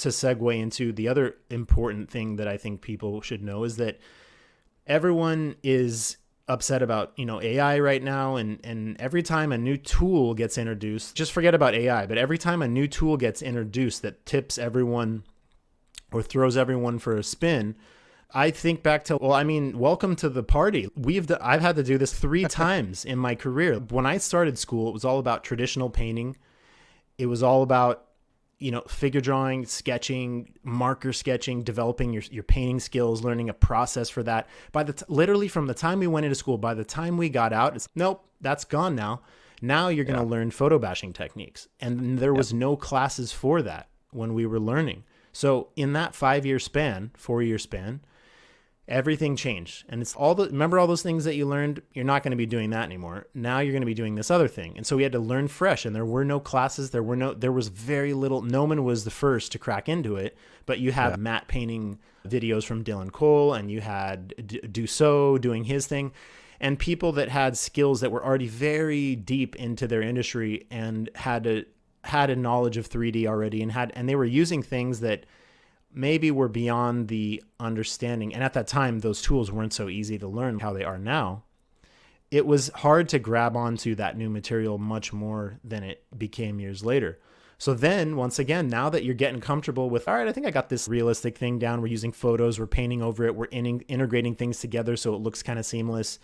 to segue into the other important thing that I think people should know is that everyone is upset about, AI right now. And every time a new tool gets introduced, just forget about AI, but every time a new tool gets introduced that tips everyone or throws everyone for a spin, I think back to, welcome to the party. I've had to do this 3 times in my career. When I started school, it was all about traditional painting. It was all about, figure drawing, sketching, marker sketching, developing your painting skills, learning a process for that. Literally from the time we went into school, by the time we got out, it's nope, that's gone now. Now you're going to learn photo bashing techniques. And there was no classes for that when we were learning. So in that 4-year span, everything changed. And remember all those things that you learned? You're not going to be doing that anymore. Now you're going to be doing this other thing. And so we had to learn fresh, and there were no classes. There was very little. Gnomon was the first to crack into it, but you had matte painting videos from Dylan Cole, and you had Dussault doing his thing, and people that had skills that were already very deep into their industry and had a knowledge of 3D already, and they were using things that maybe were beyond the understanding. And at that time, those tools weren't so easy to learn how they are now. It was hard to grab onto that new material much more than it became years later. So then, once again, now that you're getting comfortable with, all right, I think I got this realistic thing down. We're using photos, we're painting over it, we're integrating things together so it looks kind of seamless.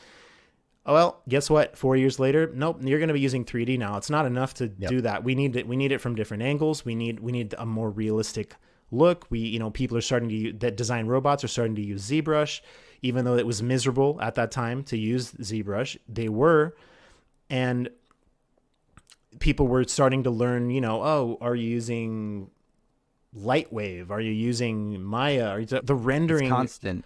Oh, well, guess what? 4 years later, nope, you're going to be using 3D now. It's not enough to do that. We need it from different angles. We need a more realistic look. People are starting to that design robots are starting to use ZBrush, even though it was miserable at that time to use ZBrush. They were, and people were starting to learn, are you using Lightwave? Are you using Maya? The rendering? It's constant.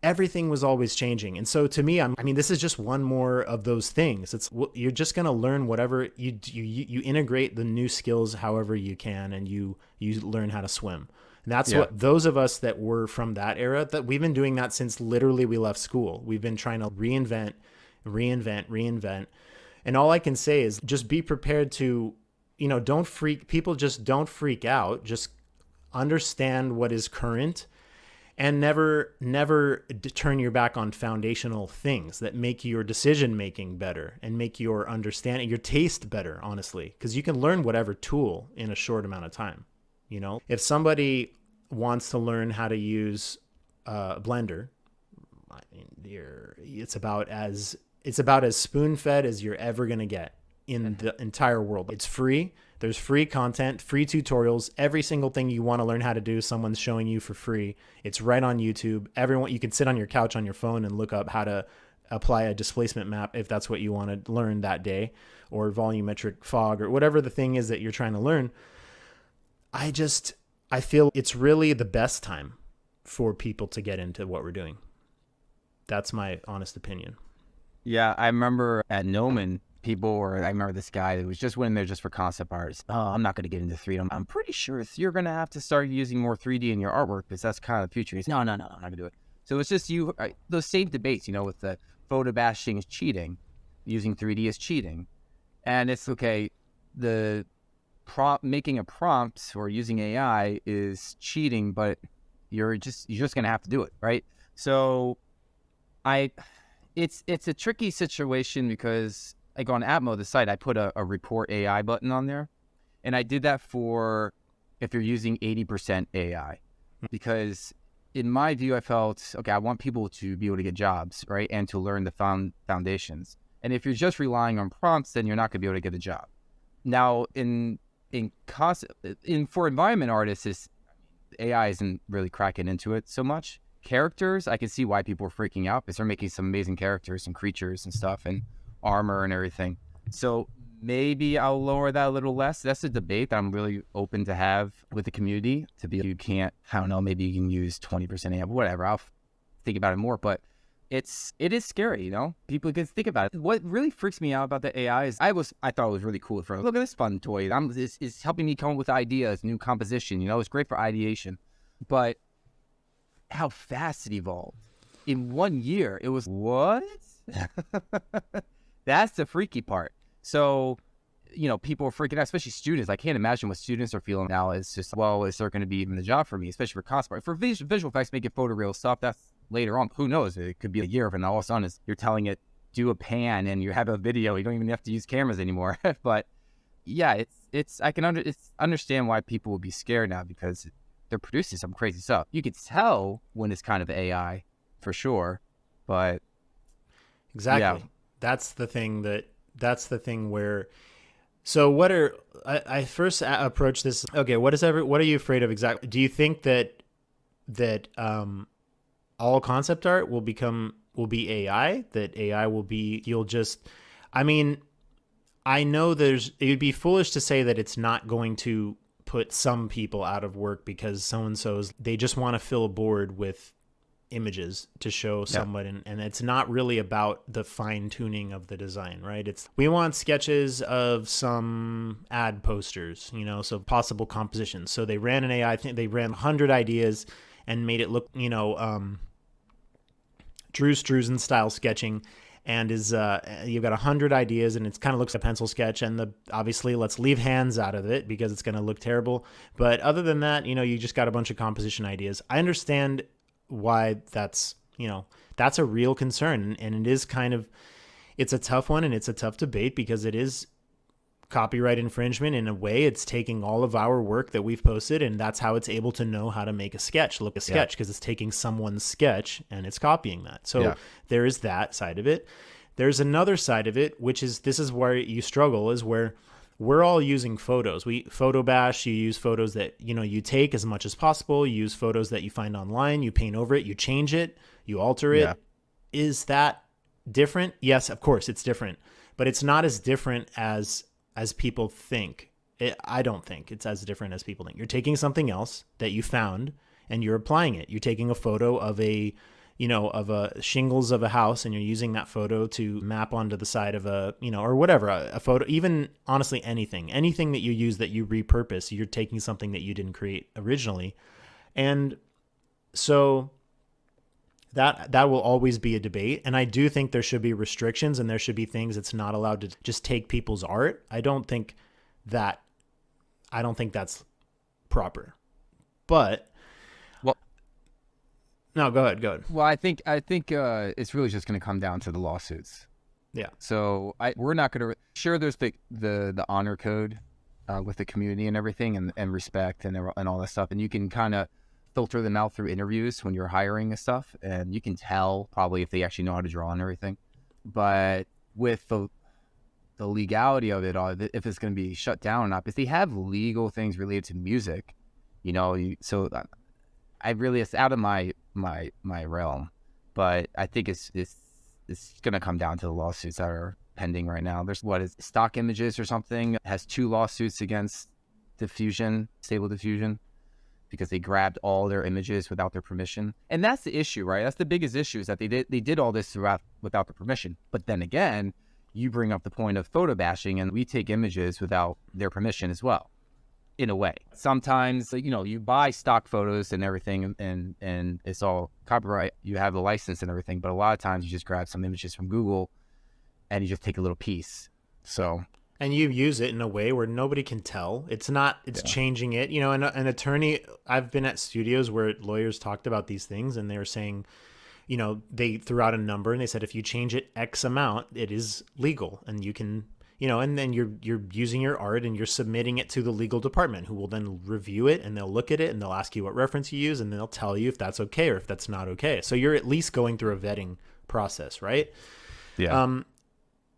Everything was always changing. And so to me, this is just one more of those things. You're just going to learn whatever you integrate the new skills however you can, and you learn how to swim. And that's what those of us that were from that era, that we've been doing that since literally we left school. We've been trying to reinvent. And all I can say is just be prepared to, don't freak out. Just understand what is current. And never turn your back on foundational things that make your decision making better and make your understanding, your taste better, honestly, because you can learn whatever tool in a short amount of time. If somebody wants to learn how to use Blender, it's about as spoon-fed as you're ever gonna get in the entire world. It's free. There's free content, free tutorials. Every single thing you want to learn how to do, someone's showing you for free. It's right on YouTube. You can sit on your couch on your phone and look up how to apply a displacement map if that's what you want to learn that day, or volumetric fog, or whatever the thing is that you're trying to learn. I feel it's really the best time for people to get into what we're doing. That's my honest opinion. Yeah, I remember at Gnomon, I remember this guy that was just went in there just for concept art. Oh, I'm not going to get into 3D. I'm pretty sure you're going to have to start using more 3D in your artwork because that's kind of the future. He's no, I'm not going to do it. So it's just those same debates, with the photo bashing is cheating, using 3D is cheating. And it's okay, the making a prompt or using AI is cheating, but you're just going to have to do it, right? So it's a tricky situation because like on Atmo, the site, I put a report AI button on there. And I did that for if you're using 80% AI. Because in my view, I felt, okay, I want people to be able to get jobs, right? And to learn the foundations. And if you're just relying on prompts, then you're not going to be able to get a job. Now, for environment artists, AI isn't really cracking into it so much. Characters, I can see why people are freaking out because they're making some amazing characters and creatures and stuff and armor and everything. So maybe I'll lower that a little less. That's a debate that I'm really open to have with the community. You can't, I don't know, maybe you can use 20% AI, whatever. I'll think about it more, but it is scary, People can think about it. What really freaks me out about the AI is I thought it was really cool. Look at this fun toy. It's helping me come up with ideas, new composition. It's great for ideation, but how fast it evolved. In 1 year, it was what? That's the freaky part. So people are freaking out, especially students. I can't imagine what students are feeling now. It's just, well, is there going to be even a job for me, especially for cosplay? For visual effects, making photoreal stuff, that's later on. Who knows? It could be a year, and all of a sudden you're telling it, do a pan, and you have a video. You don't even have to use cameras anymore. But yeah, I can understand why people would be scared now, because they're producing some crazy stuff. You could tell when it's kind of AI, for sure, but Exactly. yeah. That's the thing where, so what are, I first approach this, okay, what are you afraid of exactly? Do you think that all concept art will be AI, that AI will be, I mean, I know it would be foolish to say that it's not going to put some people out of work because so-and-so's, they just want to fill a board with images to show someone, and it's not really about the fine tuning of the design, right? We want sketches of some ad posters, so possible compositions. So they ran an AI, I think they ran 100 ideas and made it look, Drew Struzan style sketching, and you've got 100 ideas, and it kind of looks like a pencil sketch, and obviously let's leave hands out of it because it's going to look terrible. But other than that, you just got a bunch of composition ideas. I understand why that's a real concern, and it is it's a tough one, and it's a tough debate because it is copyright infringement. In a way, it's taking all of our work that we've posted, and that's how it's able to know how to make a sketch because it's taking someone's sketch and it's copying that. So there is that side of it. There's another side of it, which is, this is where you struggle, is where we're all using photos. We photo bash. You use photos that, you take as much as possible. You use photos that you find online. You paint over it. You change it. You alter it. Is that different? Yes, of course it's different, but it's not as different as people think. I don't think it's as different as people think. You're taking something else that you found and you're applying it. You're taking a photo of a shingles of a house, and you're using that photo to map onto the side of or whatever, a photo, even honestly, anything that you use, that you repurpose, you're taking something that you didn't create originally. And so that will always be a debate. And I do think there should be restrictions, and there should be things that's not allowed to just take people's art. I don't think that's proper, but no, go ahead. Well, I think it's really just going to come down to the lawsuits. Yeah. So we're not going to sure there's the honor code with the community and everything, and respect and all that stuff, and you can kind of filter them out through interviews when you're hiring and stuff, and you can tell probably if they actually know how to draw and everything. But with the legality of it all, if it's going to be shut down or not, if they have legal things related to music, it's out of my realm, but I think it's going to come down to the lawsuits that are pending right now. There's stock images or something has 2 lawsuits against Stable Diffusion, because they grabbed all their images without their permission. And that's the issue, right? That's the biggest issue, is that they did all this without the permission. But then again, you bring up the point of photo bashing, and we take images without their permission as well. In a way, sometimes you buy stock photos and everything, and it's all copyright. You have the license and everything, but a lot of times you just grab some images from Google and you just take a little piece. So, and you use it in a way where nobody can tell. It's changing it. An attorney. I've been at studios where lawyers talked about these things, and they were saying, they threw out a number and they said, if you change it X amount, it is legal, and you can. And then you're using your art and you're submitting it to the legal department, who will then review it, and they'll look at it and they'll ask you what reference you use, and they'll tell you if that's okay or if that's not okay. So you're at least going through a vetting process, right? Yeah.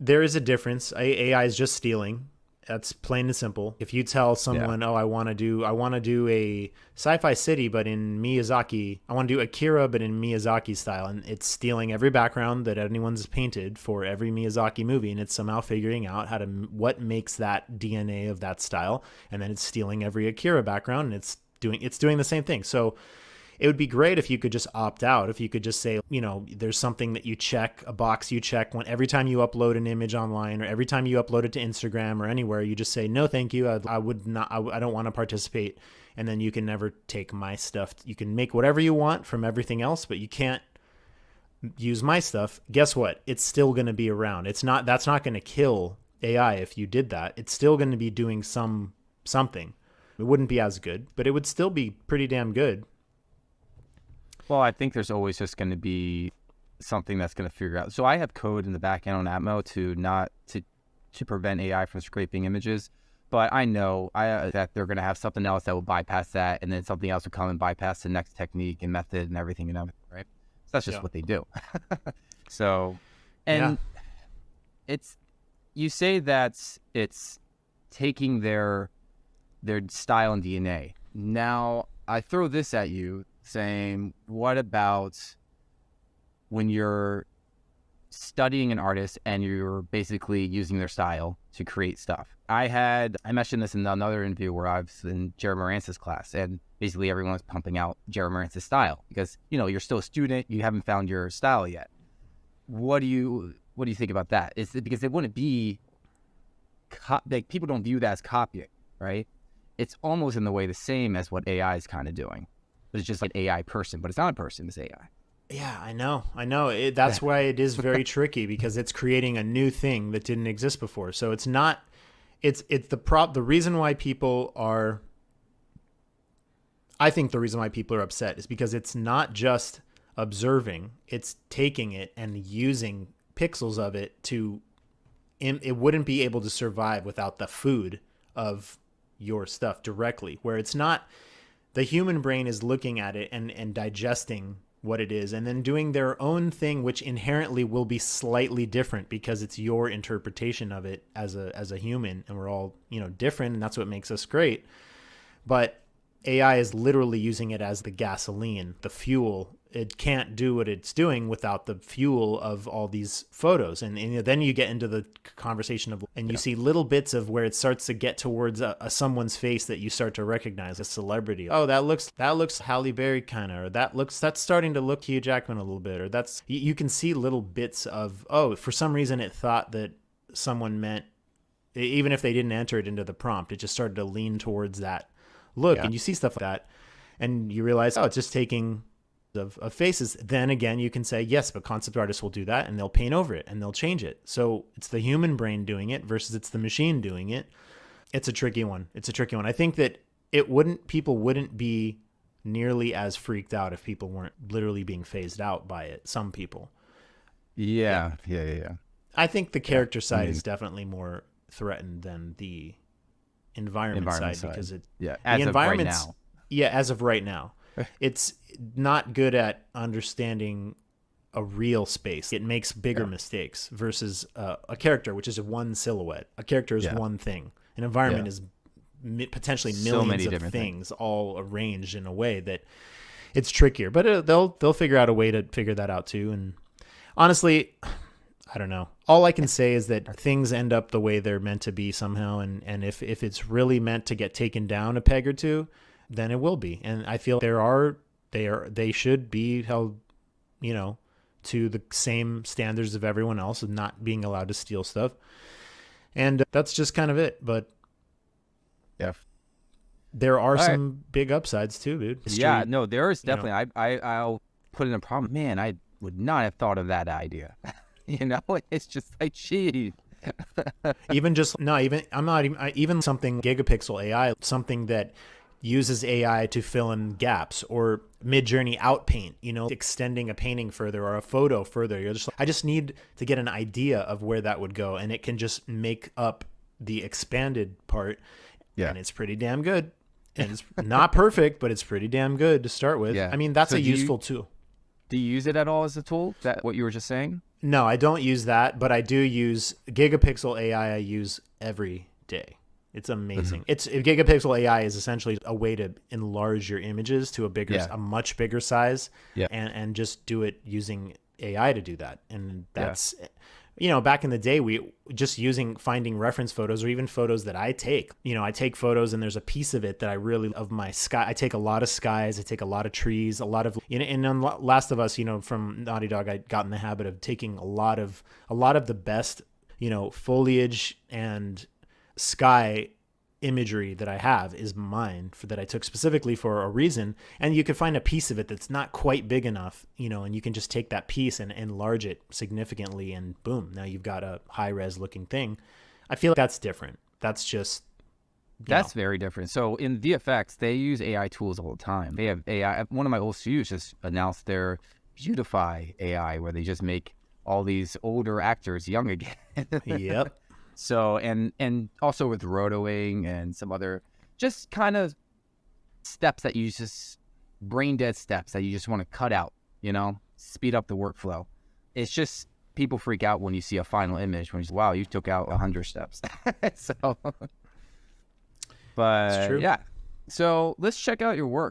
There is a difference. AI is just stealing. That's plain and simple. If you tell someone, I want to do a sci-fi city, but in Miyazaki, I want to do Akira, but in Miyazaki style, and it's stealing every background that anyone's painted for every Miyazaki movie, and it's somehow figuring out what makes that DNA of that style, and then it's stealing every Akira background, and it's doing the same thing. So it would be great if you could just opt out. If you could just say, there's something that you check, a box you check every time you upload an image online, or every time you upload it to Instagram or anywhere, you just say, no, thank you. I would not, I don't want to participate. And then you can never take my stuff. You can make whatever you want from everything else, but you can't use my stuff. Guess what? It's still going to be around. That's not going to kill AI, if you did that, it's still going to be doing something. It wouldn't be as good, but it would still be pretty damn good. Well, I think there's always just going to be something that's going to figure out. So I have code in the back end on Atmo to prevent AI from scraping images. But I know that they're going to have something else that will bypass that, and then something else will come and bypass the next technique and method and everything, right? So that's just what they do. So, and it's, you say that it's taking their style and DNA. Now, I throw this at you saying, what about when you're studying an artist and you're basically using their style to create stuff? I mentioned this in another interview where I was in Jerry Morance's class, and basically everyone was pumping out Jerry Morance's style because, you're still a student, you haven't found your style yet. What do you think about that? Is it because it wouldn't be like, people don't view that as copying, right? It's almost in the way the same as what AI is kind of doing, but it's just like AI person, but it's not a person, it's AI. Yeah, I know. That's why it is very tricky, because it's creating a new thing that didn't exist before. So it's not, the reason why people are, I think the reason why people are upset is because it's not just observing, it's taking it and using pixels of it it wouldn't be able to survive without the food of your stuff directly, where it's not, the human brain is looking at it and digesting what it is, and then doing their own thing, which inherently will be slightly different because it's your interpretation of it as a human, and we're all, different, and that's what makes us great. But AI is literally using it as the gasoline, the fuel. It can't do what it's doing without the fuel of all these photos. And then you get into the conversation of, and you see little bits of where it starts to get towards someone's face that you start to recognize, a celebrity. Oh, that looks Halle Berry kind of, or that's starting to look Hugh Jackman a little bit, or you can see little bits of, oh, for some reason it thought that someone meant, even if they didn't enter it into the prompt, it just started to lean towards that look. And you see stuff like that, and you realize, oh, it's just taking of faces. Then again, you can say, yes, but concept artists will do that, and they'll paint over it and they'll change it. So it's the human brain doing it versus it's the machine doing it. It's a tricky one. I think that people wouldn't be nearly as freaked out if people weren't literally being phased out by it. Some people. Yeah. I think the character side is definitely more threatened than the environment side, because as of right now. Yeah, as of right now. It's not good at understanding a real space. It makes bigger mistakes versus a character, which is one silhouette. A character is one thing. An environment is potentially millions of things all arranged in a way that it's trickier. But they'll figure out a way to figure that out too. And honestly, I don't know. All I can say is that things end up the way they're meant to be somehow. And if it's really meant to get taken down a peg or two, then it will be. And I feel they should be held, to the same standards of everyone else, and not being allowed to steal stuff. And that's just kind of it. But there are some big upsides too, dude. Yeah, no, there is definitely. I'll put in a problem. Man, I would not have thought of that idea. It's just like, gee. Even something gigapixel AI, something that uses AI to fill in gaps, or Mid-Journey outpaint, extending a painting further or a photo further. I just need to get an idea of where that would go, and it can just make up the expanded part. Yeah. And it's pretty damn good. And it's not perfect, but it's pretty damn good to start with. Yeah. I mean, that's a useful tool. Do you use it at all as a tool? That what you were just saying? No, I don't use that, but I do use Gigapixel AI. I use every day. It's amazing. Gigapixel AI is essentially a way to enlarge your images to a much bigger size, and just do it using AI to do that. And that's, back in the day, we just finding reference photos, or even photos that I take. I take photos and there's a piece of it that I really, of my sky. I take a lot of skies. I take a lot of trees, a lot of, and on Last of Us, from Naughty Dog, I got in the habit of taking a lot of the best, foliage and sky imagery that I have is mine, that I took specifically for a reason. And you can find a piece of it that's not quite big enough, and you can just take that piece and enlarge it significantly, and boom, now you've got a high res looking thing. I feel like that's different. That's just, That's very different. So in VFX, they use AI tools all the time. They have AI. One of my old studios just announced their Beautify AI, where they just make all these older actors young again. Yep. So, and also with rotoing and some other just kind of steps that you just, brain dead steps that you just want to cut out, speed up the workflow. It's just, people freak out when you see a final image, when you say, wow, you took out 100 steps. So, but it's true. yeah. So let's check out your work.